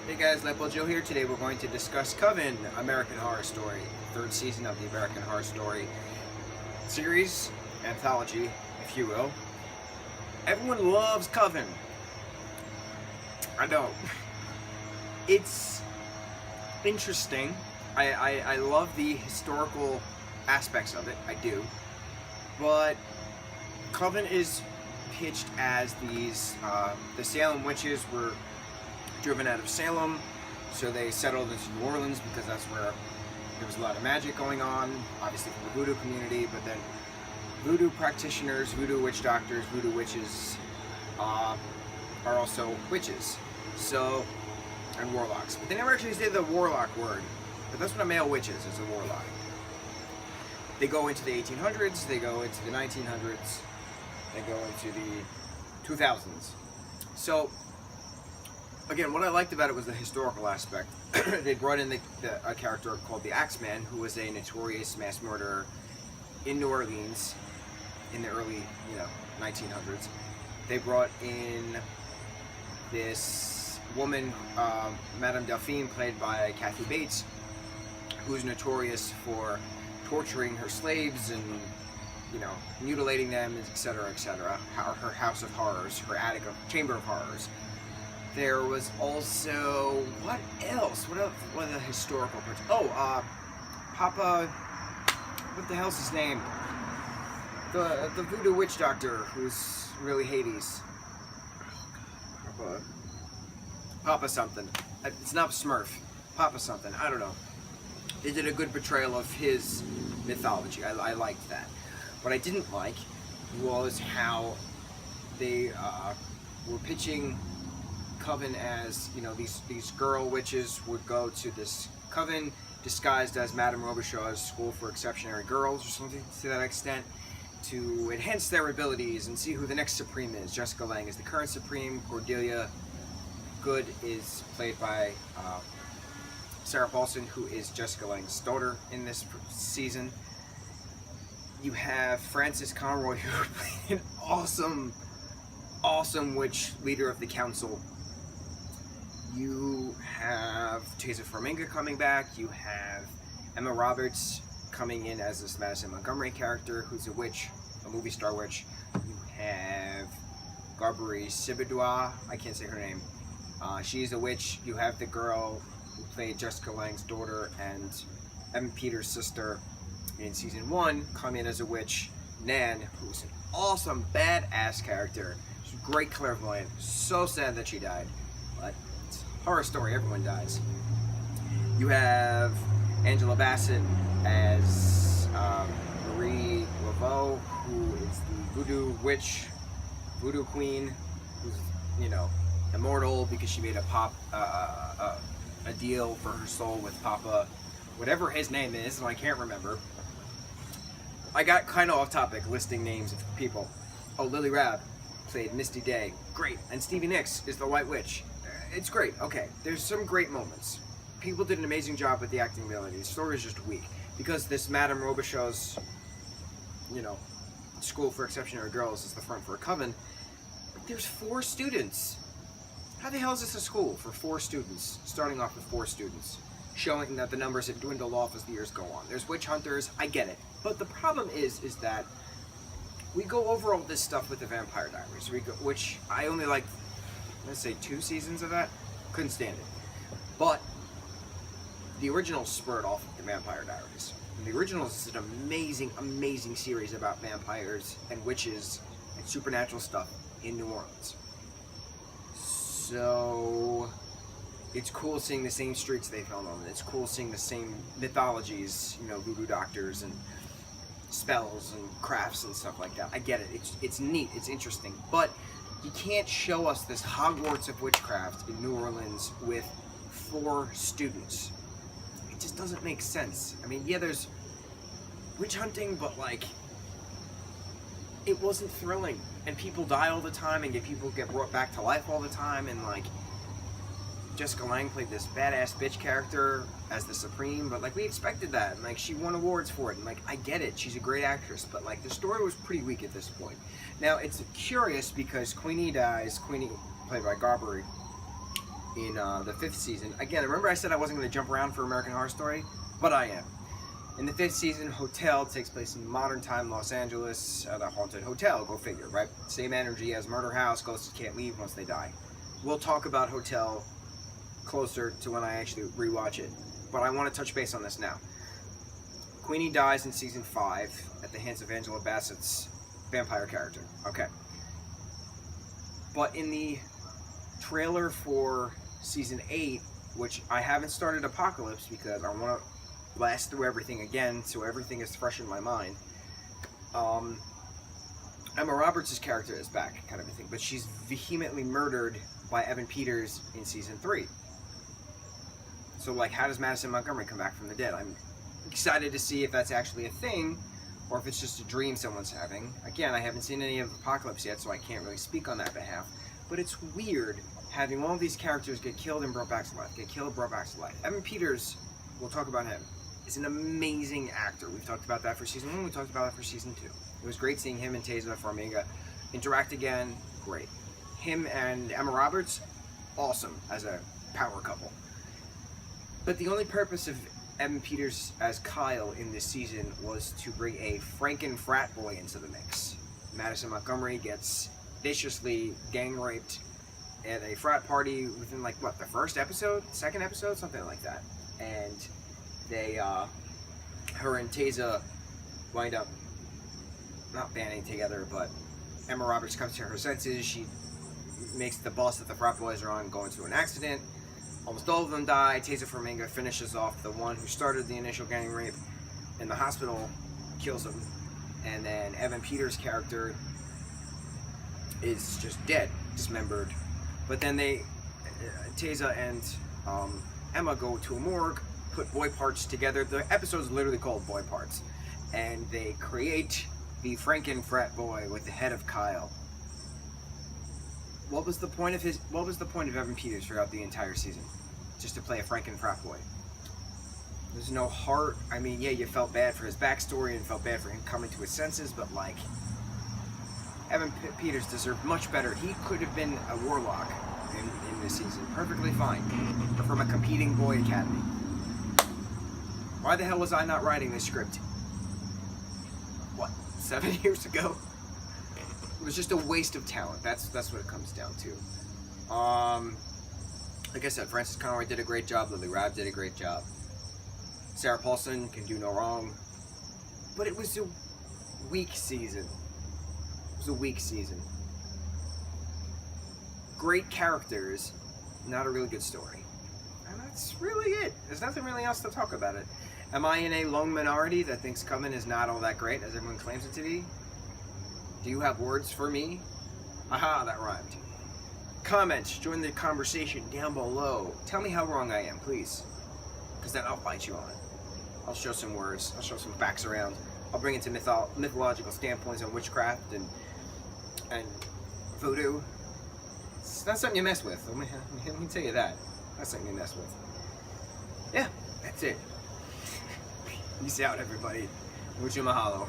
Hey guys, lightboltjoe here. Today we're going to discuss Coven, American Horror Story, third season of the American Horror Story series, anthology, if you will. Everyone loves Coven. I don't. It's interesting. I love the historical aspects of it. I do. But Coven is pitched as these, the Salem witches were driven out of Salem, so they settled into New Orleans because that's where there was a lot of magic going on, obviously from the voodoo community, but then voodoo practitioners, voodoo witch doctors, voodoo witches are also witches, so, and warlocks. But they never actually say the warlock word, but that's what a male witch is a warlock. They go into the 1800s, they go into the 1900s, they go into the 2000s. So, again, what I liked about it was the historical aspect. They brought in a character called the Axeman, who was a notorious mass murderer in New Orleans in the early, 1900s. They brought in this woman, Madame Delphine, played by Kathy Bates, who's notorious for torturing her slaves and, mutilating them, etc., etc. Her house of horrors, her attic of chamber of horrors. There was also, what else? What are the historical parts? Oh, Papa, what the hell's his name? The voodoo witch doctor who's really Hades. Papa something. It's not Smurf. Papa something. I don't know. They did a good portrayal of his mythology. I liked that. What I didn't like was how they were pitching Coven as, these girl witches would go to this coven disguised as Madame Robichaud's school for exceptionary girls or something to that extent to enhance their abilities and see who the next Supreme is. Jessica Lange is the current Supreme. Cordelia Good is played by Sarah Paulson, who is Jessica Lange's daughter in this season. You have Frances Conroy, who played an awesome witch leader of the council. You have Taser Farmiga coming back. You have Emma Roberts coming in as this Madison Montgomery character, who's a witch, a movie star witch. You have Garbary Sibidois, I can't say her name. She's a witch. You have the girl who played Jessica Lange's daughter and Evan Peters' sister in season 1, come in as a witch, Nan, who's an awesome, badass character. She's a great clairvoyant. So sad that she died, but horror story, everyone dies. You have Angela Bassett as Marie Laveau, who is the voodoo witch, voodoo queen, who's, immortal because she made a deal for her soul with Papa, whatever his name is, and I can't remember. I got kind of off topic listing names of people. Oh, Lily Rabb played Misty Day. Great. And Stevie Nicks is the White Witch. It's great. Okay, there's some great moments. People did an amazing job with the acting ability. The story is just weak because this Madame Robichaud's, school for exceptionary girls is the front for a coven. But there's 4 students. How the hell is this a school for 4 students? Starting off with 4 students, showing that the numbers have dwindled off as the years go on. There's witch hunters. I get it, but the problem is that we go over all this stuff with the Vampire Diaries, which I only like. Let's say 2 seasons of that. Couldn't stand it. But the original spurred off of the Vampire Diaries. And the original is an amazing series about vampires and witches and supernatural stuff in New Orleans. So it's cool seeing the same streets they filmed on. It's cool seeing the same mythologies, voodoo doctors and spells and crafts and stuff like that. I get it. It's neat. It's interesting. But you can't show us this Hogwarts of witchcraft in New Orleans with 4 students. It just doesn't make sense. I mean, yeah, there's witch hunting, but it wasn't thrilling. And people die all the time, and people get brought back to life all the time, and Jessica Lange played this badass bitch character as the Supreme, but we expected that, and she won awards for it, and I get it, she's a great actress, but the story was pretty weak at this point. Now it's curious because Queenie dies, Queenie played by Garbary, in the 5th season. Again, remember I said I wasn't going to jump around for American Horror Story? But I am. In the 5th season, Hotel takes place in modern time Los Angeles, the haunted hotel, go figure, right? Same energy as Murder House, ghosts can't leave once they die. We'll talk about Hotel closer to when I actually rewatch it, but I want to touch base on this now. Queenie dies in season 5 at the hands of Angela Bassett's vampire character. Okay. But in the trailer for season 8, which I haven't started Apocalypse because I want to blast through everything again so everything is fresh in my mind. Emma Roberts' character is back, kind of a thing, but she's vehemently murdered by Evan Peters in season 3. So, like, how does Madison Montgomery come back from the dead? I'm excited to see if that's actually a thing, or if it's just a dream someone's having. Again, I haven't seen any of Apocalypse yet, so I can't really speak on that behalf. But it's weird having all of these characters get killed and brought back to life, get killed, brought back to life. Evan Peters, we'll talk about him, is an amazing actor. We've talked about that for season 1, we talked about that for season 2. It was great seeing him and Taza Farmiga interact again, great. Him and Emma Roberts, awesome as a power couple. But the only purpose of Evan Peters as Kyle in this season was to bring a Franken frat boy into the mix. Madison Montgomery gets viciously gang raped at a frat party within, like, what, the first episode? Second episode? Something like that. And they, her and Taza wind up not banding together, but Emma Roberts comes to her senses. She makes the bus that the frat boys are on go into an accident. Almost all of them die. Taza Farmiga finishes off the one who started the initial gang rape in the hospital, kills him, and then Evan Peters' character is just dead, dismembered. But then they, Taza and Emma go to a morgue, put boy parts together. The episode's literally called Boy Parts, and they create the Franken frat boy with the head of Kyle. What was the point of Evan Peters throughout the entire season? Just to play a Franken frat boy. There's no heart. I mean, yeah, you felt bad for his backstory and felt bad for him coming to his senses, but, like, Evan Peters deserved much better. He could have been a warlock in this season, perfectly fine, from a competing boy academy. Why the hell was I not writing this script? What, 7 years ago? It was just a waste of talent. That's what it comes down to. Like I said, Frances Conroy did a great job. Lily Rabe did a great job. Sarah Paulson can do no wrong. But it was a weak season. It was a weak season. Great characters, not a really good story. And that's really it. There's nothing really else to talk about it. Am I in a lone minority that thinks Coven is not all that great as everyone claims it to be? Do you have words for me? Aha, that rhymed. Comment, join the conversation down below. Tell me how wrong I am, please. Because then I'll fight you on it. I'll show some words. I'll show some facts around. I'll bring it to mythological standpoints on witchcraft and voodoo. It's not something you mess with. Let me tell you that. That's something you mess with. Yeah, that's it. Peace out, everybody. Mucho mahalo.